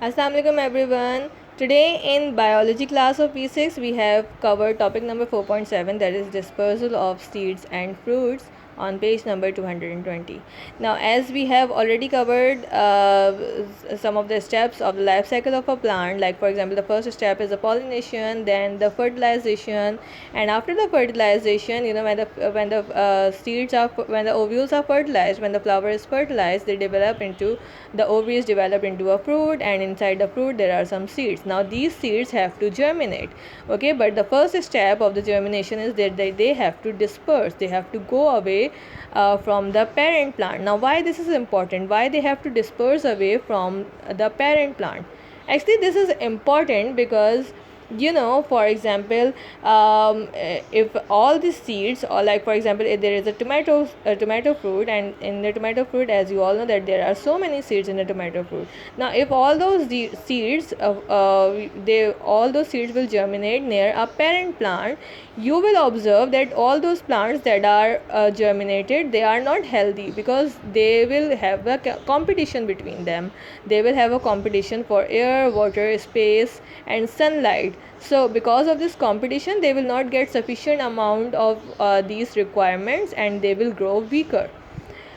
Assalamu alaikum everyone. Today in biology class of P6 we have covered topic number 4.7, that is dispersal of seeds and fruits, on page number 220. Now, as we have already covered some of the steps of the life cycle of a plant, like for example the first step is the pollination, then the fertilization, and after the fertilization, when the ovules are fertilized, when the flower is fertilized, the ovaries develop into a fruit, and inside the fruit there are some seeds. Now these seeds have to germinate, okay, but the first step of the germination is that they have to disperse, they have to go away from the parent plant. Now why this is important, why they have to disperse away from the parent plant? Actually this is important because, for example, if all the seeds, or like for example if there is a tomato fruit, and in the tomato fruit, as you all know, that there are so many seeds in the tomato fruit. Now if all those seeds all those seeds will germinate near a parent plant, you will observe that all those plants that are germinated, they are not healthy, because they will have a competition between them. They will have a competition for air, water, space, and sunlight. So because of this competition, they will not get sufficient amount of these requirements, and they will grow weaker.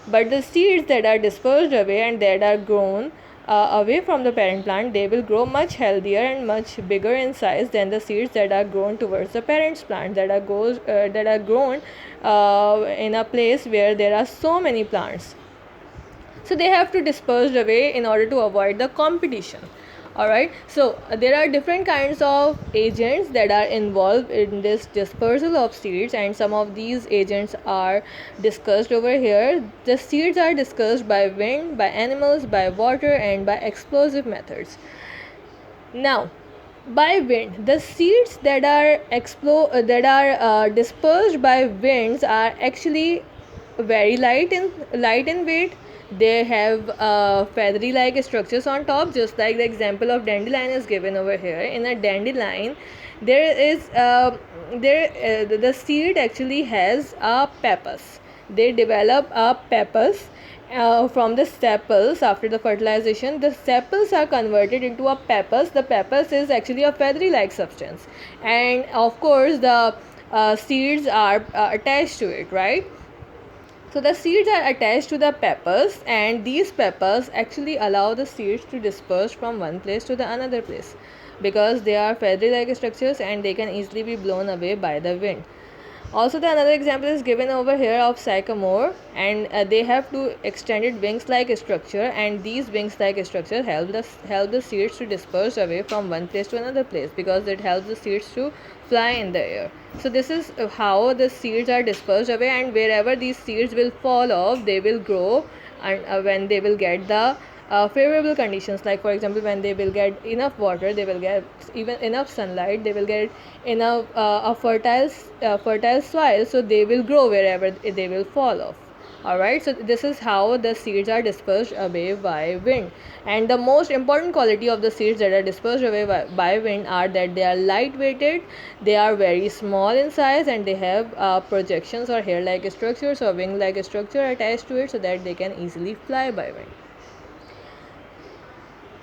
But the seeds that are dispersed away and that are grown away from the parent plant, they will grow much healthier and much bigger in size than the seeds that are grown towards the parent's plant, that are grown in a place where there are so many plants. So they have to disperse away in order to avoid the competition. Alright, so there are different kinds of agents that are involved in this dispersal of seeds, and some of these agents are discussed over here. The seeds are discussed by wind, by animals, by water, and by explosive methods. Now, by wind, the seeds that are dispersed by winds are actually very light in weight. They have feathery like structures on top, just like the example of dandelion is given over here. In a dandelion, the seed actually has a pappus. They develop a pappus from the sepals. After the fertilization, the sepals are converted into a pappus. The pappus is actually a feathery like substance, and of course the seeds are attached to it, right? So the seeds are attached to the pappus, and these pappus actually allow the seeds to disperse from one place to the another place, because they are feathery like structures and they can easily be blown away by the wind. Also, the another example is given over here of sycamore, and they have two extended wings like structure, and these wings like structure help the seeds to disperse away from one place to another place, because it helps the seeds to fly in the air. So this is how the seeds are dispersed away, and wherever these seeds will fall off, they will grow, and when they will get the favorable conditions, like for example when they will get enough water, they will get even enough sunlight, they will get enough a fertile soil, so they will grow wherever they will fall off. Alright, so this is how the seeds are dispersed away by wind. And the most important quality of the seeds that are dispersed away by wind are that they are light weighted, they are very small in size, and they have projections or hair like structures or wing like structure attached to it, so that they can easily fly by wind.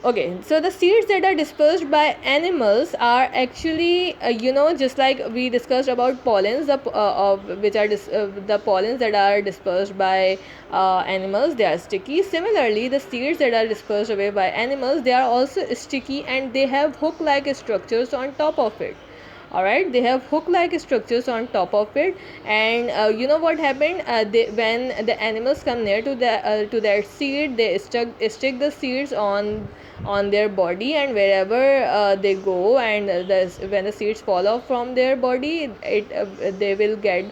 Okay, so the seeds that are dispersed by animals are actually, just like we discussed about pollens, the pollens that are dispersed by animals, they are sticky. Similarly, the seeds that are dispersed away by animals, they are also sticky, and they have hook-like structures on top of it. Alright, they have hook-like structures on top of it, and you know what happened? When the animals come near to that seed, they stick the seeds on their body, and wherever they go, and when the seeds fall off from their body, the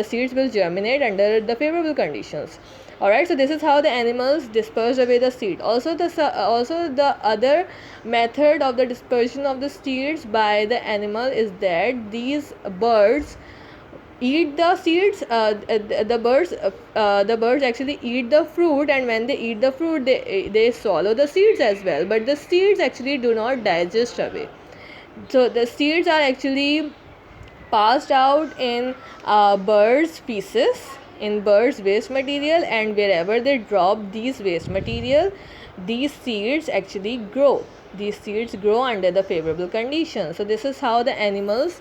seeds will germinate under the favorable conditions. Alright, so this is how the animals disperse away the seed. Also the other method of the dispersion of the seeds by the animal is that these birds eat the seeds. The birds actually eat the fruit, and when they eat the fruit, they swallow the seeds as well, but the seeds actually do not digest away. So the seeds are actually passed out in birds' feces, in birds waste material, and wherever they drop these waste material, these seeds actually grow. These seeds grow under the favorable conditions. So this is how the animals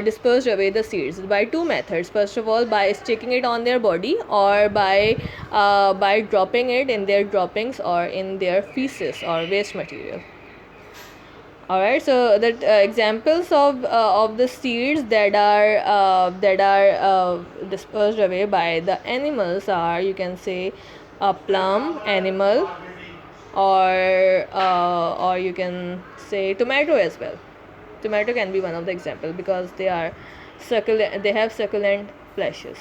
dispersed away the seeds by two methods. First of all, by sticking it on their body, or by dropping it in their droppings or in their feces or waste material. Alright, so the examples of the seeds that are dispersed away by the animals are, you can say, a plum animal, or you can say tomato as well. Tomato can be one of the example because they are succulent. They have succulent fleshes.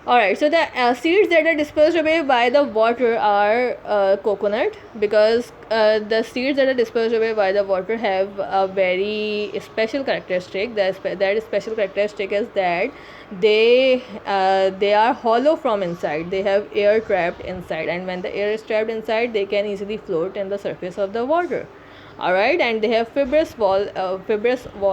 Alright, so the seeds that are dispersed away by the water are coconut, because the seeds that are dispersed away by the water have a very special characteristic. That special characteristic is that they are hollow from inside. They have air trapped inside, and when the air is trapped inside, they can easily float in the surface of the water. Alright, and they have fibrous wall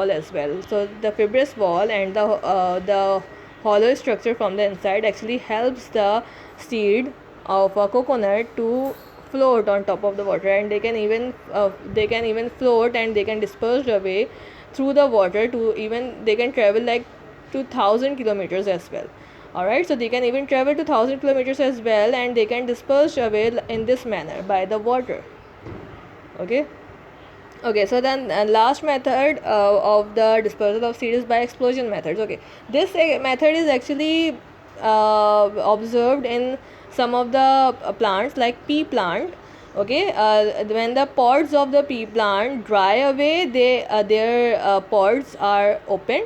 as well. So the fibrous wall and the hollow structure from the inside actually helps the seed of a coconut to float on top of the water, and they can even float, and they can disperse away through the water to even they can travel like to 1,000 kilometers as well. Alright, so they can even travel to 1,000 kilometers as well, and they can disperse away in this manner by the water. Okay, so then last method of the dispersal of seeds is by explosion methods. Okay, this method is actually observed in some of the plants like pea plant. Okay, when the pods of the pea plant dry away, their pods are open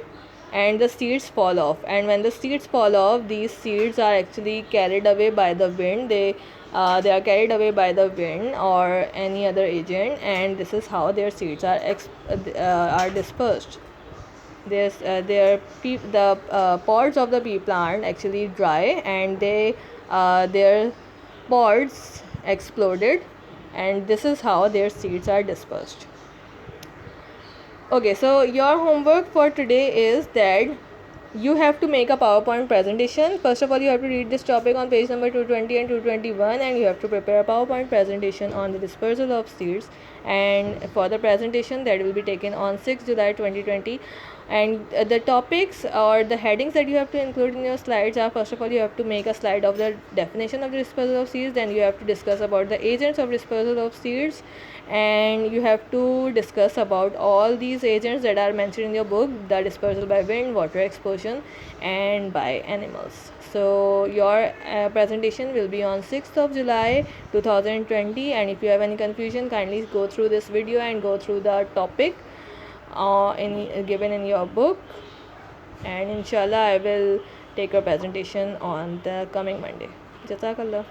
and the seeds fall off, and when the seeds fall off, these seeds are actually carried away by the wind. They are carried away by the wind or any other agent, and this is how their seeds are dispersed. The pods of the pea plant actually dry, and their pods exploded, and this is how their seeds are dispersed. Okay, so your homework for today is that you have to make a PowerPoint presentation. First of all, you have to read this topic on page number 220 and 221, and you have to prepare a PowerPoint presentation on the dispersal of seeds. And for the presentation, that will be taken on 6 July 2020. And the topics or the headings that you have to include in your slides are, first of all, you have to make a slide of the definition of the dispersal of seeds. Then you have to discuss about the agents of dispersal of seeds, and you have to discuss about all these agents that are mentioned in your book: the dispersal by wind, water explosion, and by animals. So your presentation will be on 6th of July 2020, and if you have any confusion, kindly go through this video and go through the topic given in your book, and inshallah I will take a presentation on the coming Monday. Jazakallah.